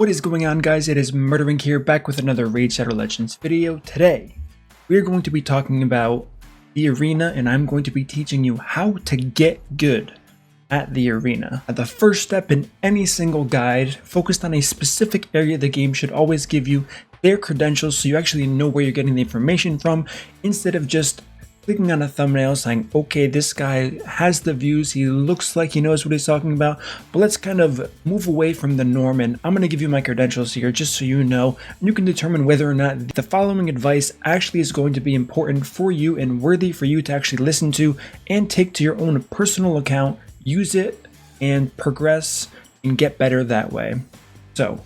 What is going on, guys? It is Murderink here, back with another Raid Shadow Legends video. Today, we are going to be talking about the arena, and I'm going to be teaching you how to get good at the arena. The first step in any single guide focused on a specific area of the game should always give you their credentials so you actually know where you're getting the information from, instead of just clicking on a thumbnail saying, okay, this guy has the views, he looks like he knows what he's talking about, but let's kind of move away from the norm, and I'm going to give you my credentials here just so you know, and you can determine whether or not the following advice actually is going to be important for you and worthy for you to actually listen to and take to your own personal account, use it, and progress and get better that way. So,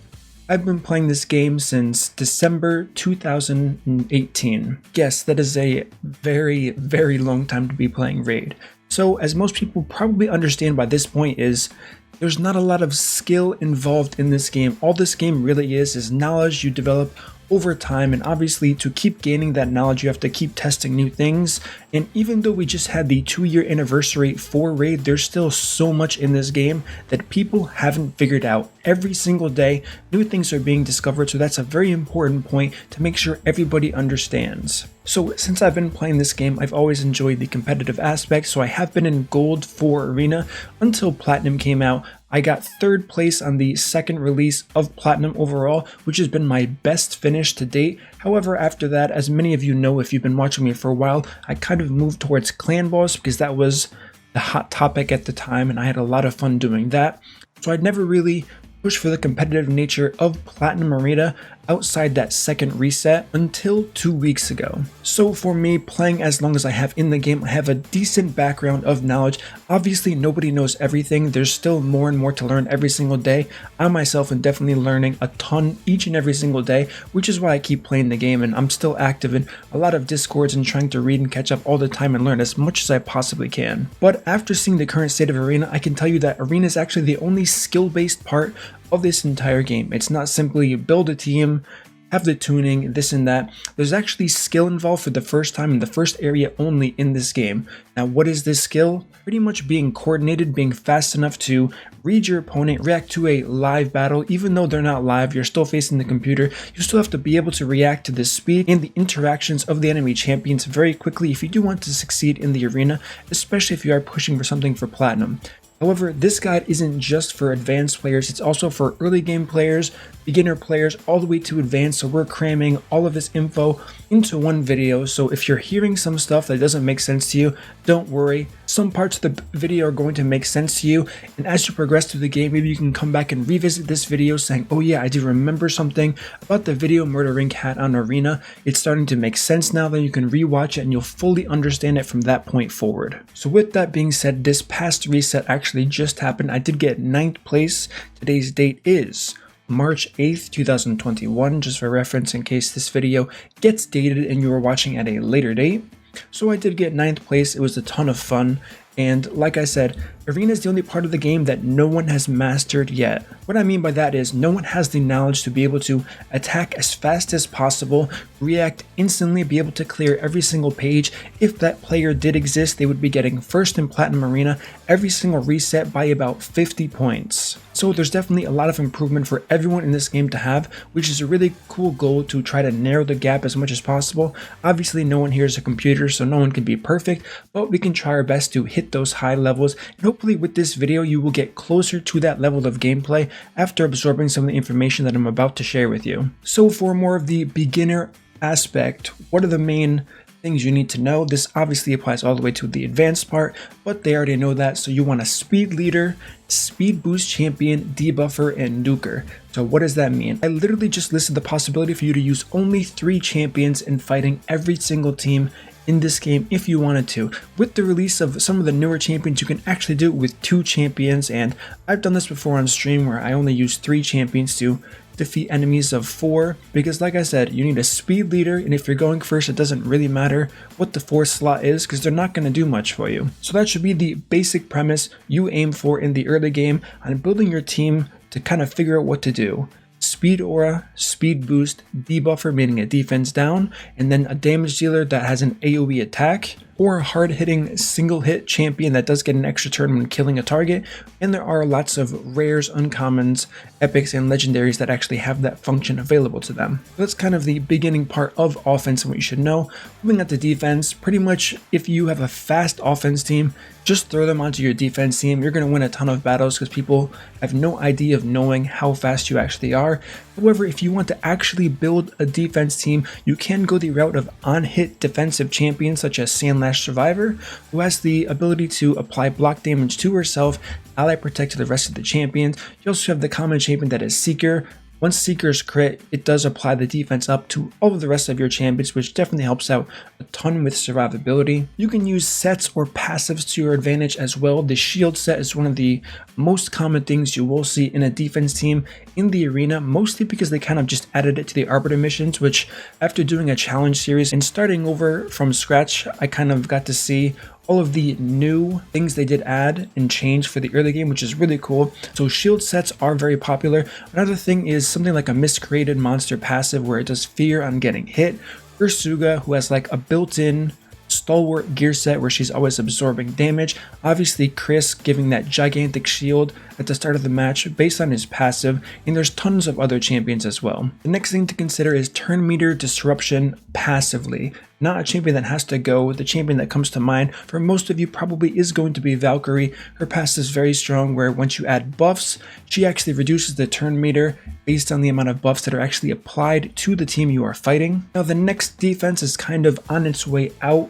I've been playing this game since December 2018. Yes, that is a very, very long time to be playing Raid. So, as most people probably understand by this point, is there's not a lot of skill involved in this game. All this game really is knowledge you develop over time, and obviously to keep gaining that knowledge you have to keep testing new things. And even though we just had the 2-year anniversary for Raid, there's still so much in this game that people haven't figured out. Every single day new things are being discovered, so that's a very important point to make sure everybody understands. So since I've been playing this game, I've always enjoyed the competitive aspect, so I have been in gold for Arena until Platinum came out. I got 3rd place on the second release of Platinum overall, which has been my best finish to date. However, after that, as many of you know if you've been watching me for a while, I kind of moved towards Clan Boss because that was the hot topic at the time and I had a lot of fun doing that. So I'd never really push for the competitive nature of Platinum Arena outside that second reset until 2 weeks ago. So for me, playing as long as I have in the game, I have a decent background of knowledge. Obviously nobody knows everything, there's still more and more to learn every single day. I myself am definitely learning a ton each and every single day, which is why I keep playing the game, and I'm still active in a lot of Discords and trying to read and catch up all the time and learn as much as I possibly can. But after seeing the current state of Arena, I can tell you that Arena is actually the only skill-based part of this entire game. It's not simply build a team, have the tuning, this and that. There's actually skill involved for the first time in the first area only in this game. Now, what is this skill? Pretty much being coordinated, being fast enough to read your opponent, react to a live battle. Even though they're not live, you're still facing the computer, you still have to be able to react to the speed and the interactions of the enemy champions very quickly if you do want to succeed in the arena, especially if you are pushing for something for Platinum. However, this guide isn't just for advanced players, it's also for early game players, beginner players, all the way to advanced, so we're cramming all of this info into one video. So if you're hearing some stuff that doesn't make sense to you, don't worry. Some parts of the video are going to make sense to you, and as you progress through the game, maybe you can come back and revisit this video saying, oh yeah, I do remember something about the video Murderink had on Arena. It's starting to make sense now, then you can rewatch it and you'll fully understand it from that point forward. So with that being said, this past reset actually just happened. I did get 9th place. Today's date is March 8th, 2021, just for reference in case this video gets dated and you are watching at a later date. So I did get 9th place. It was a ton of fun, and like I said, Arena is the only part of the game that no one has mastered yet. What I mean by that is no one has the knowledge to be able to attack as fast as possible, react instantly, be able to clear every single page. If that player did exist, they would be getting first in Platinum Arena every single reset by about 50 points. So there's definitely a lot of improvement for everyone in this game to have, which is a really cool goal to try to narrow the gap as much as possible. Obviously no one here is a computer, so no one can be perfect, but we can try our best to hit those high levels, and hopefully with this video you will get closer to that level of gameplay after absorbing some of the information that I'm about to share with you. So for more of the beginner aspect, what are the main things you need to know? This obviously applies all the way to the advanced part, but they already know that. So you want a speed leader, speed boost champion, debuffer, and nuker. So what does that mean? I literally just listed the possibility for you to use only 3 champions in fighting every single team in this game if you wanted to. With the release of some of the newer champions, you can actually do it with 2 champions, and I've done this before on stream where I only use 3 champions to defeat enemies of 4, because like I said, you need a speed leader, and if you're going first, it doesn't really matter what the 4th slot is because they're not going to do much for you. So that should be the basic premise you aim for in the early game on building your team to kind of figure out what to do. Speed aura, speed boost, debuffer meaning a defense down, and then a damage dealer that has an AoE attack. or a hard-hitting single-hit champion that does get an extra turn when killing a target, and there are lots of rares, uncommons, epics, and legendaries that actually have that function available to them. That's kind of the beginning part of offense and what you should know. Moving on to defense, pretty much if you have a fast offense team, just throw them onto your defense team. You're going to win a ton of battles because people have no idea of knowing how fast you actually are. However, if you want to actually build a defense team, you can go the route of on-hit defensive champions such as Sandlash Survivor, who has the ability to apply block damage to herself, ally protect to the rest of the champions. You also have the common champion that is Seeker. Once Seeker's crit, it does apply the defense up to all of the rest of your champions, which definitely helps out a ton with survivability. You can use sets or passives to your advantage as well. The shield set is one of the most common things you will see in a defense team in the arena, mostly because they kind of just added it to the Arbiter missions, which after doing a challenge series and starting over from scratch, I kind of got to see all of the new things they did add and change for the early game, which is really cool. So shield sets are very popular. Another thing is something like a miscreated monster passive where it does fear on getting hit. Ursuga, who has like a built-in stalwart gear set where she's always absorbing damage. Obviously Chris giving that gigantic shield at the start of the match based on his passive, and there's tons of other champions as well. The next thing to consider is turn meter disruption passively. Not a champion that has to go. The champion that comes to mind for most of you probably is going to be Valkyrie. Her passive is very strong where once you add buffs, she actually reduces the turn meter based on the amount of buffs that are actually applied to the team you are fighting. Now the next defense is kind of on its way out,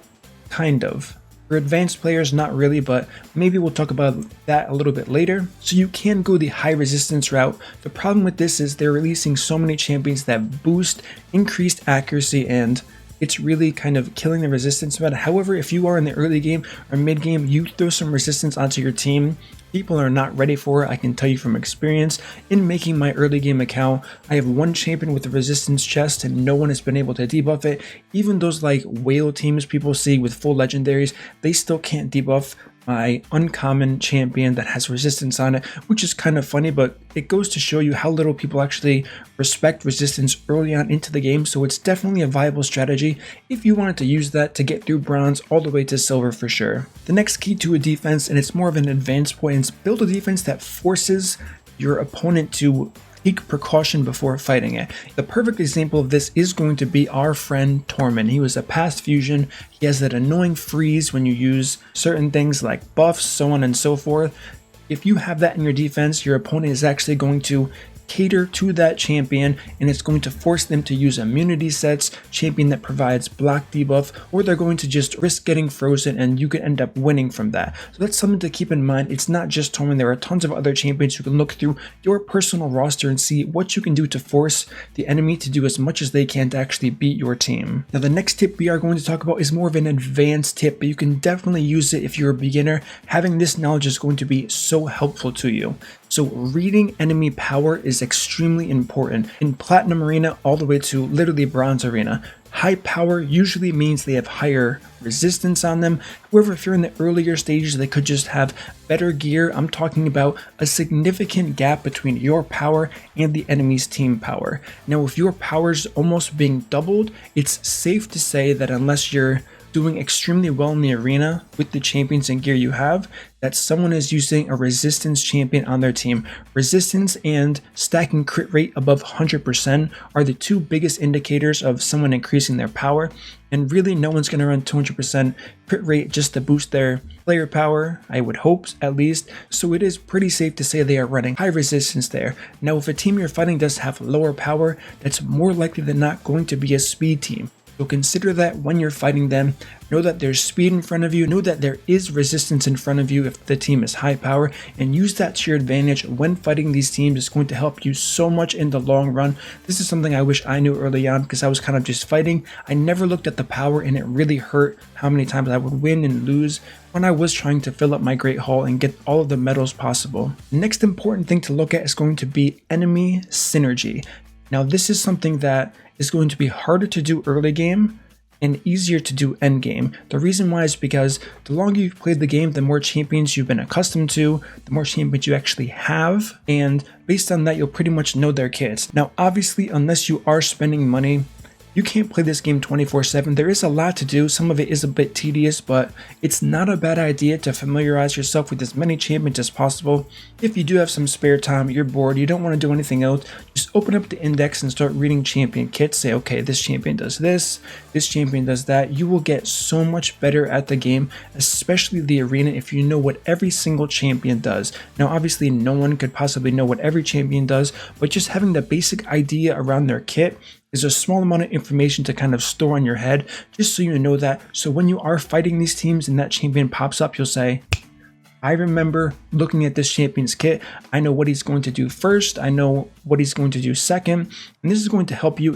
kind of. For advanced players, not really, but maybe we'll talk about that a little bit later. So you can go the high resistance route. The problem with this is they're releasing so many champions that boost increased accuracy, and it's really kind of killing the resistance meta. However, if you are in the early game or mid game, you throw some resistance onto your team, people are not ready for it. I can tell you from experience. In making my early game account, I have one champion with a resistance chest and no one has been able to debuff it. Even those like whale teams people see with full legendaries, they still can't debuff my uncommon champion that has resistance on it, which is kind of funny, but it goes to show you how little people actually respect resistance early on into the game. So it's definitely a viable strategy if you wanted to use that to get through bronze all the way to silver for sure. The next key to a defense, and it's more of an advanced point, is build a defense that forces your opponent to take precaution before fighting it. The perfect example of this is going to be our friend Tormund. He was a past fusion. He has that annoying freeze when you use certain things like buffs, so on and so forth. If you have that in your defense, your opponent is actually going to cater to that champion, and it's going to force them to use immunity sets, champion that provides block debuff, or they're going to just risk getting frozen and you could end up winning from that. So that's something to keep in mind. It's not just Tormund, there are tons of other champions. You can look through your personal roster and see what you can do to force the enemy to do as much as they can to actually beat your team. Now the next tip we are going to talk about is more of an advanced tip, but you can definitely use it if you're a beginner. Having this knowledge is going to be so helpful to you. So reading enemy power is extremely important in Platinum Arena all the way to literally Bronze Arena. High power usually means they have higher resistance on them. However, if you're in the earlier stages, they could just have better gear. I'm talking about a significant gap between your power and the enemy's team power. Now, if your power is almost being doubled, it's safe to say that unless you're doing extremely well in the arena with the champions and gear you have, that someone is using a resistance champion on their team. Resistance and stacking crit rate above 100% are the two biggest indicators of someone increasing their power, and really no one's going to run 200% crit rate just to boost their player power, I would hope at least. So it is pretty safe to say they are running high resistance there. Now if a team you're fighting does have lower power, that's more likely than not going to be a speed team. So consider that when you're fighting them. Know that there's speed in front of you, know that there is resistance in front of you if the team is high power, and use that to your advantage when fighting these teams. It's going to help you so much in the long run. This is something I wish I knew early on because I was kind of just fighting. I never looked at the power, and it really hurt how many times I would win and lose when I was trying to fill up my Great Hall and get all of the medals possible. The next important thing to look at is going to be enemy synergy. Now this is something that is going to be harder to do early game and easier to do end game. The reason why is because the longer you've played the game, the more champions you've been accustomed to, the more champions you actually have, and based on that you'll pretty much know their kits. Now obviously, unless you are spending money You can't play this game 24/7. There is a lot to do. Some of it is a bit tedious, but it's not a bad idea to familiarize yourself with as many champions as possible. If you do have some spare time, you're bored, you don't want to do anything else, just open up the index and start reading champion kits. Say, okay, this champion does this champion does that. You will get so much better at the game, especially the arena, if you know what every single champion does. Now, obviously, no one could possibly know what every champion does, but just having the basic idea around their kit is a small amount of information to kind of store in your head, just so you know that. So when you are fighting these teams and that champion pops up, you'll say, I remember looking at this champion's kit. I know what he's going to do first. I know what he's going to do second. And this is going to help you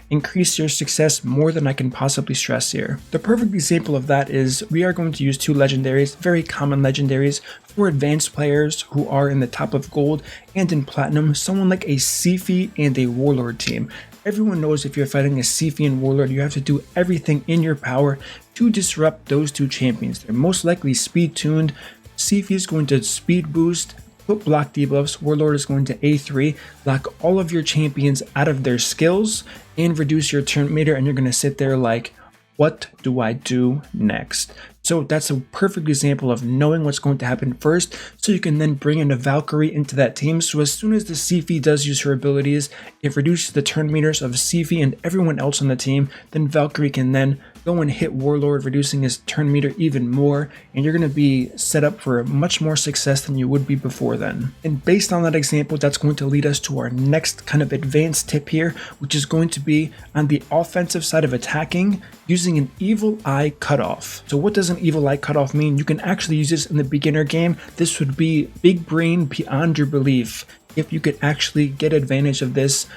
increase your success more than I can possibly stress here. The perfect example of that is we are going to use two legendaries, very common legendaries for advanced players who are in the top of gold and in platinum, someone like a Siphi and a Warlord team. Everyone knows if you're fighting a Siphi and Warlord, you have to do everything in your power to disrupt those two champions. They're most likely speed tuned. Siphi is going to speed boost, put block debuffs. Warlord is going to A3, lock all of your champions out of their skills, and reduce your turn meter, and you're going to sit there like, what do I do next? So that's a perfect example of knowing what's going to happen first, so you can then bring in a Valkyrie into that team. So as soon as the Siphi does use her abilities, it reduces the turn meters of Siphi and everyone else on the team. Then Valkyrie can then go and hit Warlord, reducing his turn meter even more, and you're going to be set up for much more success than you would be before then. And based on that example, that's going to lead us to our next kind of advanced tip here, which is going to be on the offensive side of attacking, using an Evil Eye Cutoff. So what does an Evil Eye Cutoff mean? You can actually use this in the beginner game. This would be big brain beyond your belief if you could actually get advantage of this.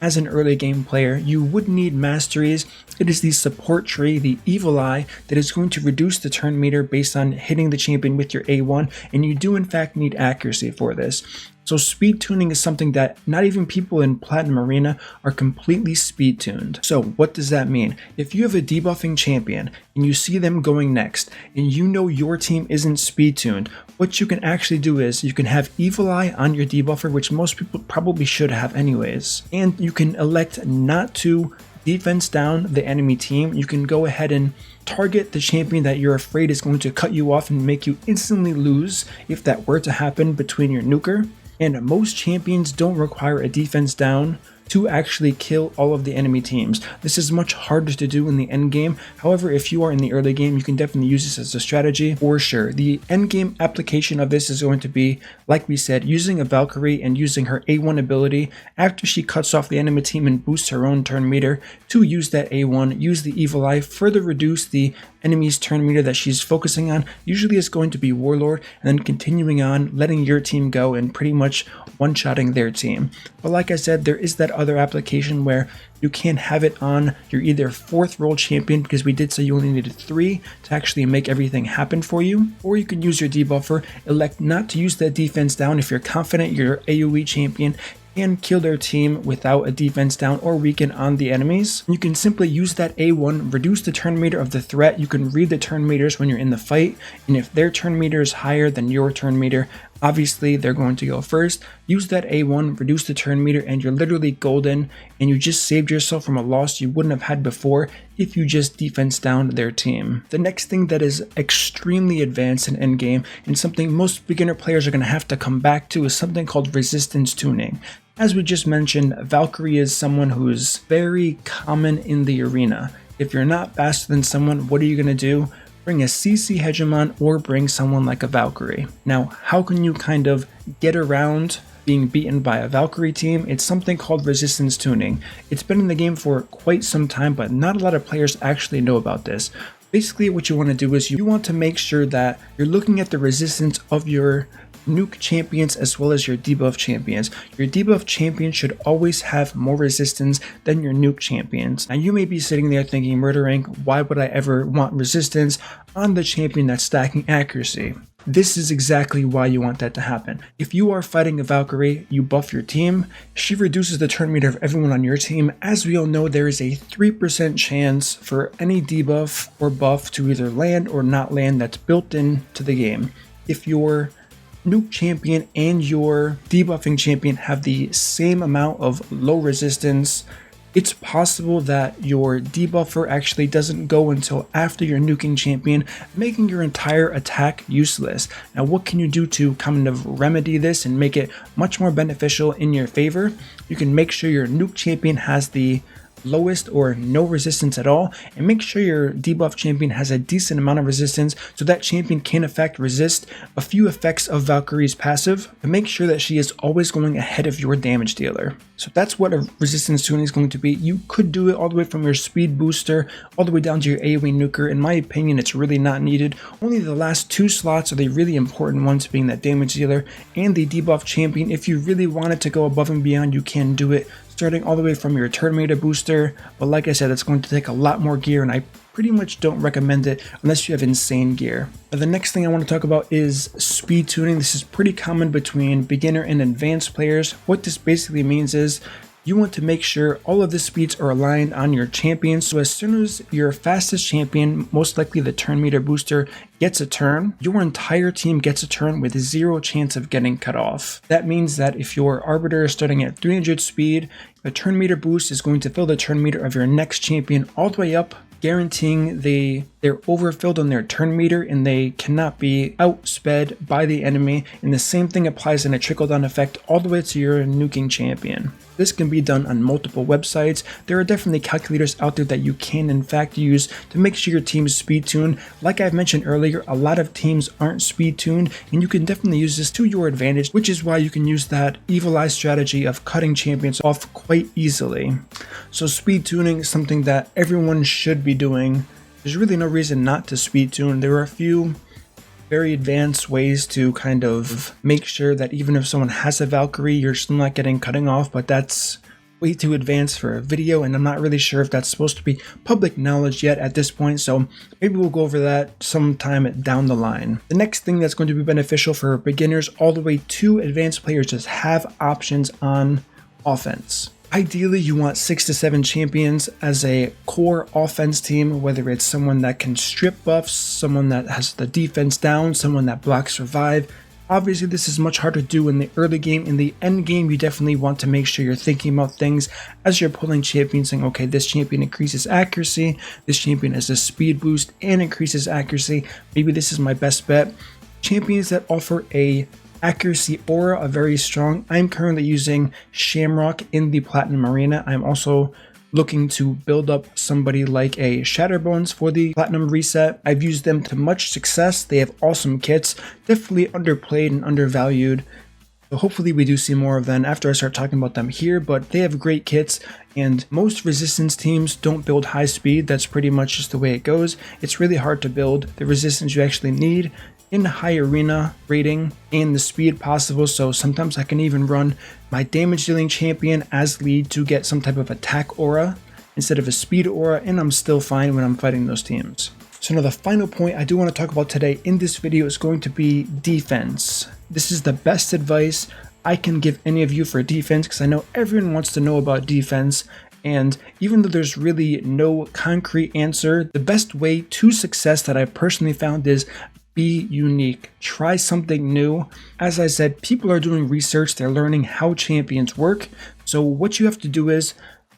As an early game player, you would need masteries. It is the support tree, the Evil Eye, that is going to reduce the turn meter based on hitting the champion with your A1, and you do in fact need accuracy for this. So speed tuning is something that not even people in Platinum Arena are completely speed tuned. So what does that mean? If you have a debuffing champion and you see them going next and you know your team isn't speed tuned, what you can actually do is you can have Evil Eye on your debuffer, which most people probably should have anyways. And you can elect not to defense down the enemy team. You can go ahead and target the champion that you're afraid is going to cut you off and make you instantly lose if that were to happen between your nuker. And most champions don't require a defense down to actually kill all of the enemy teams. This is much harder to do in the end game. However, if you are in the early game, you can definitely use this as a strategy for sure. The end game application of this is going to be, like we said, using a Valkyrie and using her A1 ability after she cuts off the enemy team and boosts her own turn meter to use that A1, use the Evil Eye, further reduce the enemy's turn meter that she's focusing on. Usually it's going to be Warlord, and then continuing on, letting your team go and pretty much one-shotting their team. But like I said, there is that other application where you can't have it on your either 4th role champion, because we did say you only needed 3 to actually make everything happen for you, or you can use your debuffer, elect not to use that defense down if you're confident your AoE champion can kill their team without a defense down or weaken on the enemies. You can simply use that A1, reduce the turn meter of the threat. You can read the turn meters when you're in the fight, and if their turn meter is higher than your turn meter, obviously they're going to go first. Use that A1, reduce the turn meter, and you're literally golden, and you just saved yourself from a loss you wouldn't have had before if you just defense downed their team. The next thing that is extremely advanced in endgame, and something most beginner players are going to have to come back to, is something called resistance tuning. As we just mentioned, Valkyrie is someone who's very common in the arena. If you're not faster than someone, what are you going to do? Bring a CC Hegemon or bring someone like a Valkyrie. Now, how can you kind of get around being beaten by a Valkyrie team? It's something called resistance tuning. It's been in the game for quite some time, but not a lot of players actually know about this. Basically, what you want to do is you want to make sure that you're looking at the resistance of your nuke champions as well as your debuff champions. Your debuff champion should always have more resistance than your nuke champions. Now you may be sitting there thinking, Murderink, why would I ever want resistance on the champion that's stacking accuracy? This is exactly why you want that to happen. If you are fighting a Valkyrie, you buff your team, she reduces the turn meter of everyone on your team. As we all know, there is a 3% chance for any debuff or buff to either land or not land that's built into the game. If your nuke champion and your debuffing champion have the same amount of low resistance, it's possible that your debuffer actually doesn't go until after your nuking champion, making your entire attack useless. Now, what can you do to kind of remedy this and make it much more beneficial in your favor? You can make sure your nuke champion has the lowest or no resistance at all, and make sure your debuff champion has a decent amount of resistance so that champion can resist a few effects of Valkyrie's passive, but make sure that she is always going ahead of your damage dealer. So that's what a resistance tuning is going to be. You could do it all the way from your speed booster all the way down to your AoE nuker. In my opinion, it's really not needed. Only the last 2 slots are the really important ones, being that damage dealer and the debuff champion. If you really wanted to go above and beyond, you can do it, starting all the way from your turn meter booster, but like I said, it's going to take a lot more gear, and I pretty much don't recommend it unless you have insane gear. Now, the next thing I want to talk about is speed tuning. This is pretty common between beginner and advanced players. What this basically means is you want to make sure all of the speeds are aligned on your champion, so as soon as your fastest champion, most likely the turn meter booster, gets a turn, your entire team gets a turn with 0 chance of getting cut off. That means that if your Arbiter is starting at 300 speed, the turn meter boost is going to fill the turn meter of your next champion all the way up, guaranteeing they're overfilled on their turn meter and they cannot be outsped by the enemy. And the same thing applies in a trickle-down effect all the way to your nuking champion. This can be done on multiple websites. There are definitely calculators out there that you can in fact use to make sure your team is speed tuned. Like I've mentioned earlier, a lot of teams aren't speed tuned, and you can definitely use this to your advantage, which is why you can use that evil eye strategy of cutting champions off quite easily. So speed tuning is something that everyone should be doing. There's really no reason not to speed tune. There are a few very advanced ways to kind of make sure that even if someone has a Valkyrie, you're still not getting cutting off, but that's way too advanced for a video, and I'm not really sure if that's supposed to be public knowledge yet at this point, so maybe we'll go over that sometime down the line. The next thing that's going to be beneficial for beginners all the way to advanced players is have options on offense. Ideally, you want 6 to 7 champions as a core offense team, whether it's someone that can strip buffs, someone that has the defense down, someone that blocks revive. Obviously, this is much harder to do in the early game. In the end game, you definitely want to make sure you're thinking about things as you're pulling champions, saying, okay, this champion increases accuracy, this champion has a speed boost and increases accuracy. Maybe this is my best bet. Champions that offer a accuracy aura are very strong. I'm currently using Shamrock in the Platinum Arena. I'm also looking to build up somebody like a Shatterbones for the Platinum reset. I've used them to much success. They have awesome kits, definitely underplayed and undervalued. So hopefully we do see more of them after I start talking about them here, but they have great kits, and most resistance teams don't build high speed. That's pretty much just the way it goes. It's really hard to build the resistance you actually need in high arena rating and the speed possible, so sometimes I can even run my damage dealing champion as lead to get some type of attack aura instead of a speed aura, and I'm still fine when I'm fighting those teams. So now the final point I do want to talk about today in this video is going to be defense. This is the best advice I can give any of you for defense, because I know everyone wants to know about defense. And even though there's really no concrete answer, the best way to success that I personally found is be unique. Try something new. As I said, people are doing research, they're learning how champions work. So what you have to do is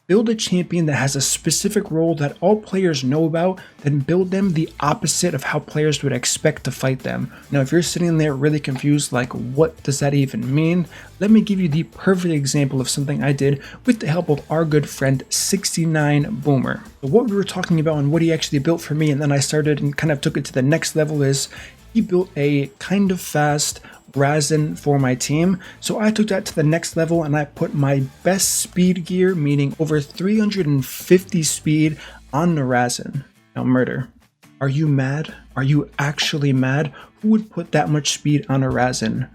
build a champion that has a specific role that all players know about, then build them the opposite of how players would expect to fight them. Now, if you're sitting there really confused, like what does that even mean? Let me give you the perfect example of something I did with the help of our good friend 69 Boomer. So what we were talking about and what he actually built for me, and then I started and kind of took it to the next level, is he built a kind of fast Razen for my team. So I took that to the next level and I put my best speed gear, meaning over 350 speed, on the Razen. Now, Murder, are you mad? Are you actually mad? Who would put that much speed on a Razen?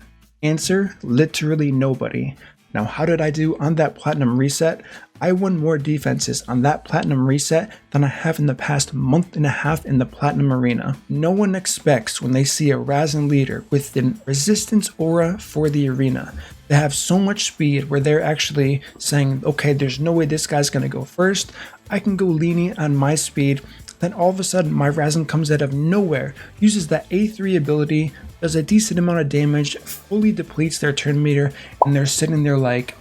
Answer, literally nobody. Now, how did I do on that Platinum reset? I won more defenses on that Platinum reset than I have in the past month and a half in the Platinum Arena. No one expects when they see a Razen leader with the resistance aura for the arena. They have so much speed where they're actually saying, okay, there's no way this guy's gonna go first. I can go lenient on my speed. Then all of a sudden my Razen comes out of nowhere, uses that A3 ability, does a decent amount of damage, fully depletes their turn meter, and they're sitting there like,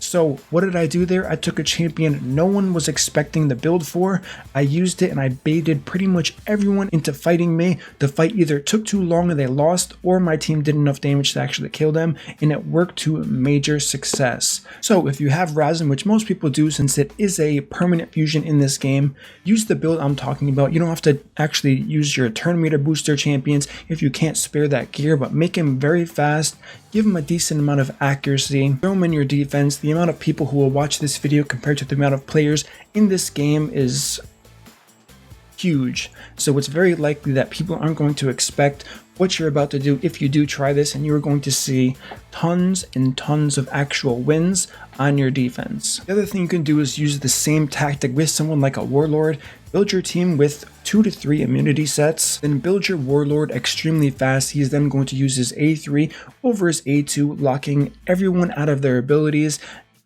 So what did I do there? I took a champion no one was expecting the build for. I used it and I baited pretty much everyone into fighting me. The fight either took too long and they lost, or my team did enough damage to actually kill them, and it worked to major success. So if you have Razin, which most people do since it is a permanent fusion in this game, use the build I'm talking about. You don't have to actually use your turn meter booster champions if you can't spare that gear, but make him very fast, give him a decent amount of accuracy, throw him in your defense. The amount of people who will watch this video compared to the amount of players in this game is huge. So it's very likely that people aren't going to expect what you're about to do if you do try this, and you're going to see tons and tons of actual wins on your defense. The other thing you can do is use the same tactic with someone like a Warlord. Build your team with 2 to 3 immunity sets, then build your Warlord extremely fast. He's then going to use his A3 over his A2, locking everyone out of their abilities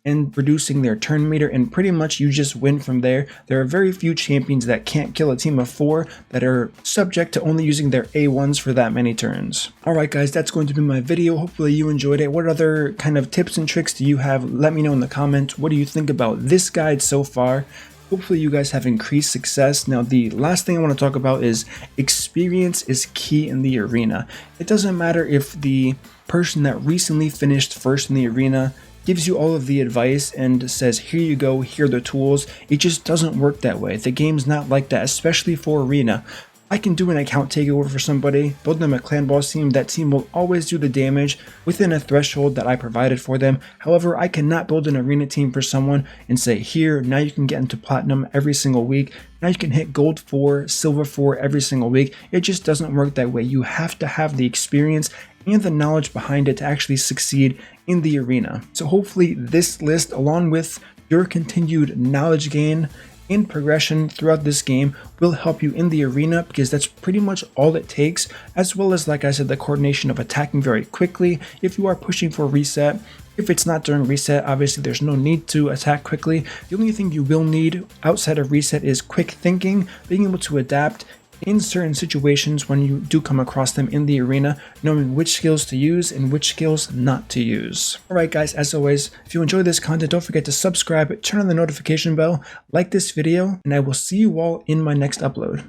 and reducing their turn meter, and pretty much you just win from there. There are very few champions that can't kill a team of 4 that are subject to only using their A1s for that many turns. Alright guys, that's going to be my video. Hopefully you enjoyed it. What other kind of tips and tricks do you have? Let me know in the comments. What do you think about this guide so far? Hopefully you guys have increased success. Now the last thing I want to talk about is experience is key in the arena. It doesn't matter if the person that recently finished first in the arena gives you all of the advice and says, here you go, here are the tools. It just doesn't work that way. The game's not like that, especially for arena. I can do an account takeover for somebody, build them a clan boss team. That team will always do the damage within a threshold that I provided for them. However, I cannot build an arena team for someone and say, here, now you can get into platinum every single week. Now you can hit gold 4, silver 4 every single week. It just doesn't work that way. You have to have the experience and the knowledge behind it to actually succeed in the arena. So hopefully this list, along with your continued knowledge gain and progression throughout this game, will help you in the arena, because that's pretty much all it takes, as well as, like I said, the coordination of attacking very quickly if you are pushing for reset. If it's not during reset, obviously there's no need to attack quickly. The only thing you will need outside of reset is quick thinking, being able to adapt in certain situations when you do come across them in the arena, knowing which skills to use and which skills not to use. Alright guys, as always, if you enjoy this content, don't forget to subscribe, turn on the notification bell, like this video, and I will see you all in my next upload.